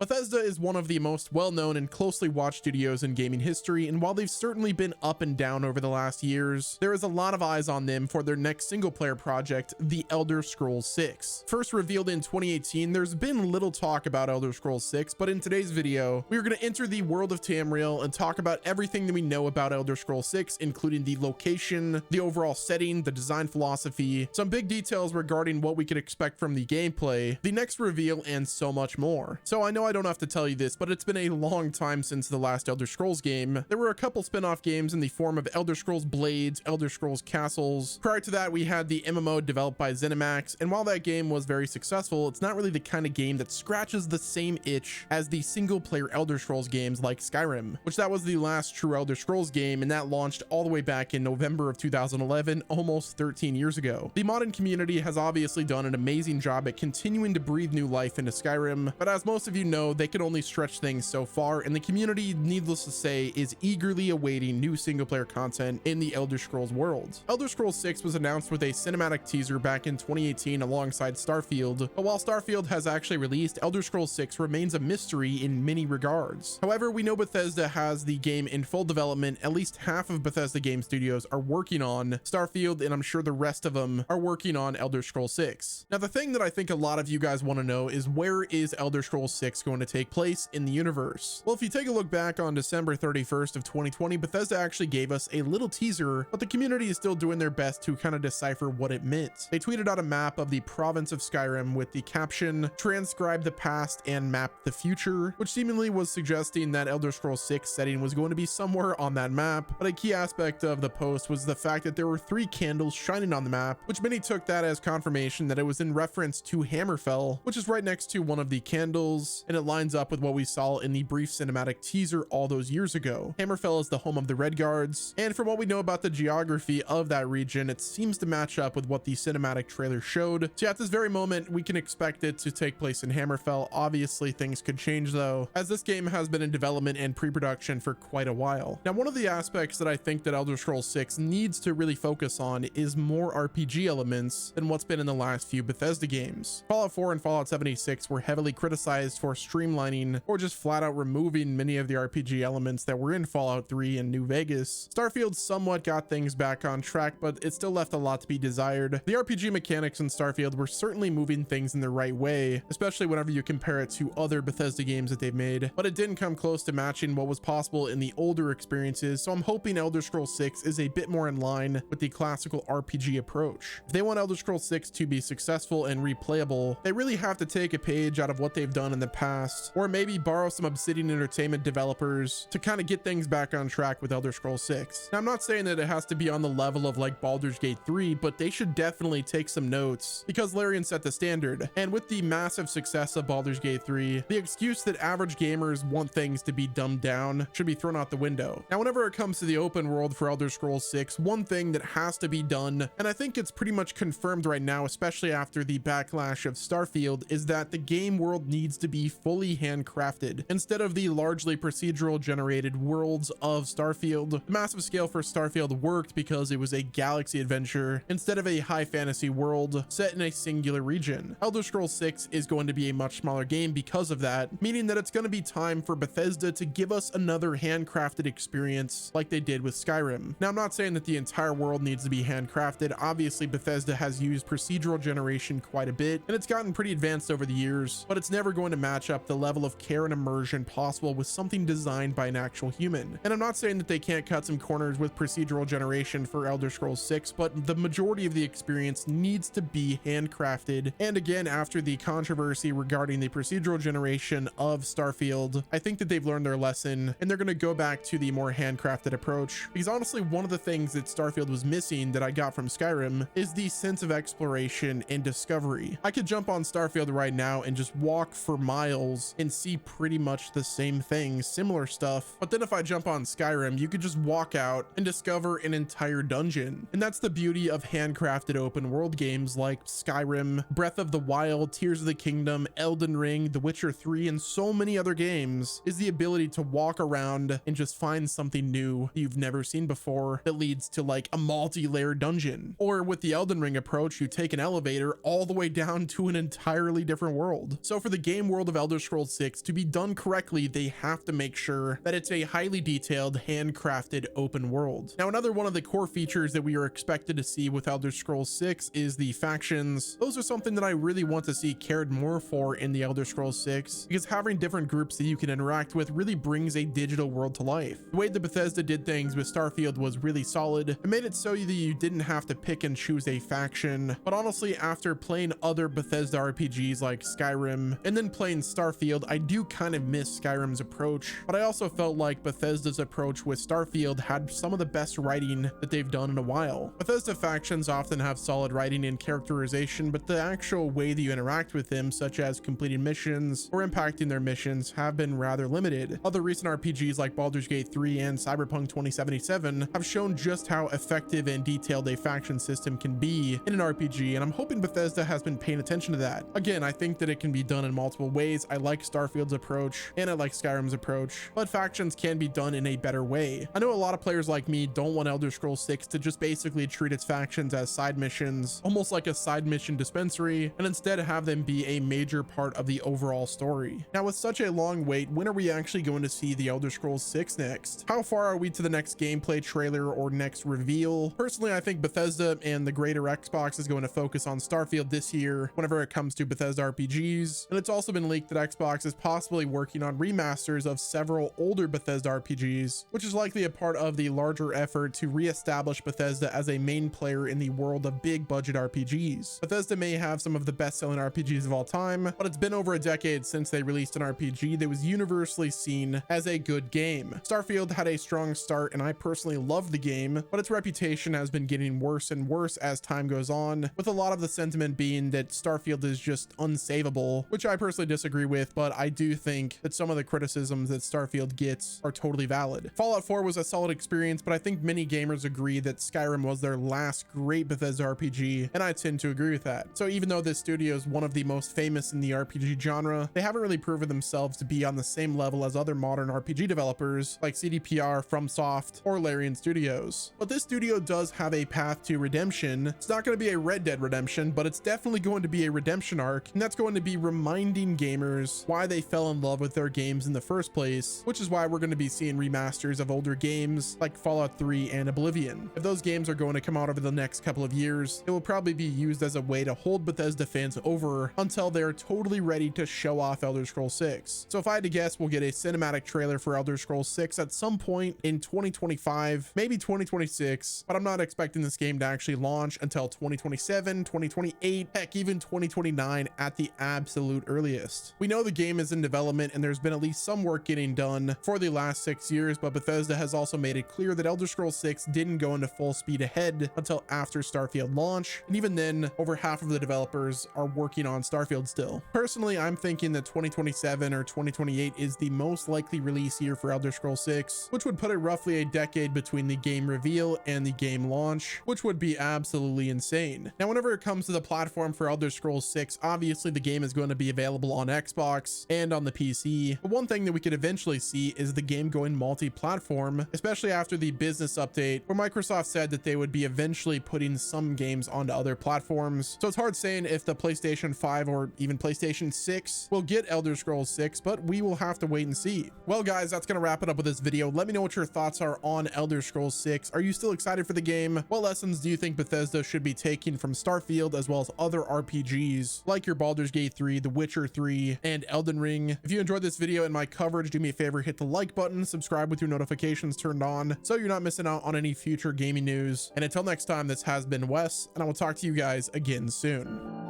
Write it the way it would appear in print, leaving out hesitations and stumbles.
Bethesda is one of the most well-known and closely watched studios in gaming history, and while they've certainly been up and down over the last years, there is a lot of eyes on them for their next single-player project, The Elder Scrolls VI. First revealed in 2018, there's been little talk about Elder Scrolls VI, but in today's video, we are going to enter the world of Tamriel and talk about everything that we know about Elder Scrolls VI, including the location, the overall setting, the design philosophy, some big details regarding what we could expect from the gameplay, the next reveal, and so much more. So I know I don't have to tell you this, but it's been a long time since the last Elder Scrolls game. There were a couple spin-off games in the form of Elder Scrolls Blades, Elder Scrolls Castles. Prior to that, we had the MMO developed by ZeniMax, and while that game was very successful, it's not really the kind of game that scratches the same itch as the single-player Elder Scrolls games like Skyrim, which that was the last true Elder Scrolls game, and that launched all the way back in November of 2011, almost 13 years ago. The modding community has obviously done an amazing job at continuing to breathe new life into Skyrim, but as most of you know, they can only stretch things so far, and the community, needless to say, is eagerly awaiting new single-player content in the Elder Scrolls world. Elder Scrolls VI was announced with a cinematic teaser back in 2018 alongside Starfield, but while Starfield has actually released, Elder Scrolls VI remains a mystery in many regards. However, we know Bethesda has the game in full development. At least half of Bethesda game studios are working on Starfield, and I'm sure the rest of them are working on Elder Scrolls VI. Now, the thing that I think a lot of you guys want to know is, where is Elder Scrolls VI going to take place in the universe? Well, if you take a look back on December 31st of 2020, Bethesda actually gave us a little teaser, but the community is still doing their best to kind of decipher what it meant. They tweeted out a map of the province of Skyrim with the caption, "Transcribe the past and map the future," which seemingly was suggesting that Elder Scrolls VI setting was going to be somewhere on that map. But a key aspect of the post was the fact that there were 3 candles shining on the map, which many took that as confirmation that it was in reference to Hammerfell, which is right next to one of the candles, and it lines up with what we saw in the brief cinematic teaser all those years ago. Hammerfell is the home of the Red Guards, and from what we know about the geography of that region, it seems to match up with what the cinematic trailer showed. So at this very moment, we can expect it to take place in Hammerfell. Obviously, things could change though, as this game has been in development and pre-production for quite a while. Now, one of the aspects that I think that Elder Scrolls VI needs to really focus on is more RPG elements than what's been in the last few Bethesda games. Fallout 4 and Fallout 76 were heavily criticized for streamlining or just flat out removing many of the RPG elements that were in Fallout 3 and New Vegas. Starfield somewhat got things back on track, but it still left a lot to be desired. The RPG mechanics in Starfield were certainly moving things in the right way, especially whenever you compare it to other Bethesda games that they've made, but it didn't come close to matching what was possible in the older experiences, so I'm hoping Elder Scrolls VI is a bit more in line with the classical RPG approach. If they want Elder Scrolls VI to be successful and replayable, they really have to take a page out of what they've done in the past, or maybe borrow some Obsidian Entertainment developers to kind of get things back on track with Elder Scrolls VI. Now, I'm not saying that it has to be on the level of like Baldur's Gate 3, but they should definitely take some notes because Larian set the standard. And with the massive success of Baldur's Gate 3, the excuse that average gamers want things to be dumbed down should be thrown out the window. Now, whenever it comes to the open world for Elder Scrolls VI, one thing that has to be done, and I think it's pretty much confirmed right now, especially after the backlash of Starfield, is that the game world needs to be fully handcrafted instead of the largely procedural generated worlds of Starfield. The massive scale for Starfield worked because it was a galaxy adventure instead of a high fantasy world set in a singular region. Elder Scrolls VI is going to be a much smaller game because of that, meaning that it's going to be time for Bethesda to give us another handcrafted experience like they did with Skyrim. Now, I'm not saying that the entire world needs to be handcrafted. Obviously, Bethesda has used procedural generation quite a bit, and it's gotten pretty advanced over the years, but it's never going to match up the level of care and immersion possible with something designed by an actual human. And I'm not saying that they can't cut some corners with procedural generation for Elder Scrolls VI, but the majority of the experience needs to be handcrafted. And again, after the controversy regarding the procedural generation of Starfield, I think that they've learned their lesson and they're going to go back to the more handcrafted approach, because honestly, one of the things that Starfield was missing that I got from Skyrim is the sense of exploration and discovery. I could jump on Starfield right now and just walk for miles and see pretty much the same things, similar stuff, but then if I jump on Skyrim, you could just walk out and discover an entire dungeon. And that's the beauty of handcrafted open world games like Skyrim, Breath of the Wild, Tears of the Kingdom, Elden Ring, The Witcher 3, and so many other games, is the ability to walk around and just find something new you've never seen before that leads to like a multi-layered dungeon. Or with the Elden Ring approach, you take an elevator all the way down to an entirely different world. So for the game world of Elder Elder Scrolls 6 to be done correctly, they have to make sure that it's a highly detailed, handcrafted open world. Now, another one of the core features that we are expected to see with Elder Scrolls 6 is the factions. Those are something that I really want to see cared more for in the Elder Scrolls 6, because having different groups that you can interact with really brings a digital world to life. The way that Bethesda did things with Starfield was really solid. It made it so that you didn't have to pick and choose a faction. But honestly, after playing other Bethesda RPGs like Skyrim and then playing Starfield, I do kind of miss Skyrim's approach, but I also felt like Bethesda's approach with Starfield had some of the best writing that they've done in a while. Bethesda factions often have solid writing and characterization, but the actual way that you interact with them, such as completing missions or impacting their missions, have been rather limited. Other recent RPGs like Baldur's Gate 3 and Cyberpunk 2077 have shown just how effective and detailed a faction system can be in an RPG, and I'm hoping Bethesda has been paying attention to that. Again, I think that it can be done in multiple ways. I like Starfield's approach and I like Skyrim's approach, but factions can be done in a better way. I know a lot of players like me don't want Elder Scrolls 6 to just basically treat its factions as side missions, almost like a side mission dispensary, and instead have them be a major part of the overall story. Now, with such a long wait, when are we actually going to see the Elder Scrolls 6 next? How far are we to the next gameplay trailer or next reveal? Personally, I think Bethesda and the greater Xbox is going to focus on Starfield this year whenever it comes to Bethesda RPGs, and it's also been leaked that Xbox is possibly working on remasters of several older Bethesda RPGs, which is likely a part of the larger effort to re-establish Bethesda as a main player in the world of big budget RPGs. Bethesda may have some of the best-selling RPGs of all time, but it's been over a decade since they released an RPG that was universally seen as a good game. Starfield had a strong start, and I personally loved the game, but its reputation has been getting worse and worse as time goes on, with a lot of the sentiment being that Starfield is just unsavable, which I personally disagree with, but I do think that some of the criticisms that Starfield gets are totally valid. Fallout 4 was a solid experience, but I think many gamers agree that Skyrim was their last great Bethesda RPG, and I tend to agree with that. So even though this studio is one of the most famous in the RPG genre, they haven't really proven themselves to be on the same level as other modern RPG developers like CDPR, FromSoft, or Larian Studios. But this studio does have a path to redemption. It's not going to be a Red Dead redemption, but it's definitely going to be a redemption arc, and that's going to be reminding gamers why they fell in love with their games in the first place, which is why we're going to be seeing remasters of older games like Fallout 3 and Oblivion. If those games are going to come out over the next couple of years, it will probably be used as a way to hold Bethesda fans over until they're totally ready to show off Elder Scrolls 6. So if I had to guess, we'll get a cinematic trailer for Elder Scrolls 6 at some point in 2025, maybe 2026, but I'm not expecting this game to actually launch until 2027, 2028, heck, even 2029 at the absolute earliest. We know the game is in development and there's been at least some work getting done for the last 6 years, but Bethesda has also made it clear that Elder Scrolls 6 didn't go into full speed ahead until after Starfield launch, and even then, over half of the developers are working on Starfield still. Personally, I'm thinking that 2027 or 2028 is the most likely release year for Elder Scrolls 6, which would put it roughly a decade between the game reveal and the game launch, which would be absolutely insane. Now, whenever it comes to the platform for Elder Scrolls 6, obviously the game is going to be available on Xbox and on the PC, but one thing that we could eventually see is the game going multi-platform, especially after the business update where Microsoft said that they would be eventually putting some games onto other platforms. So it's hard saying if the PlayStation 5 or even PlayStation 6 will get Elder Scrolls 6, but we will have to wait and see. Well, guys, that's going to wrap it up with this video. Let me know what your thoughts are on Elder Scrolls 6. Are you still excited for the game? What lessons do you think Bethesda should be taking from Starfield as well as other RPGs like your Baldur's Gate 3, The Witcher 3, and Elden Ring? If you enjoyed this video and my coverage, do me a favor, hit the like button, subscribe with your notifications turned on so you're not missing out on any future gaming news. And until next time, this has been Wes, and I will talk to you guys again soon.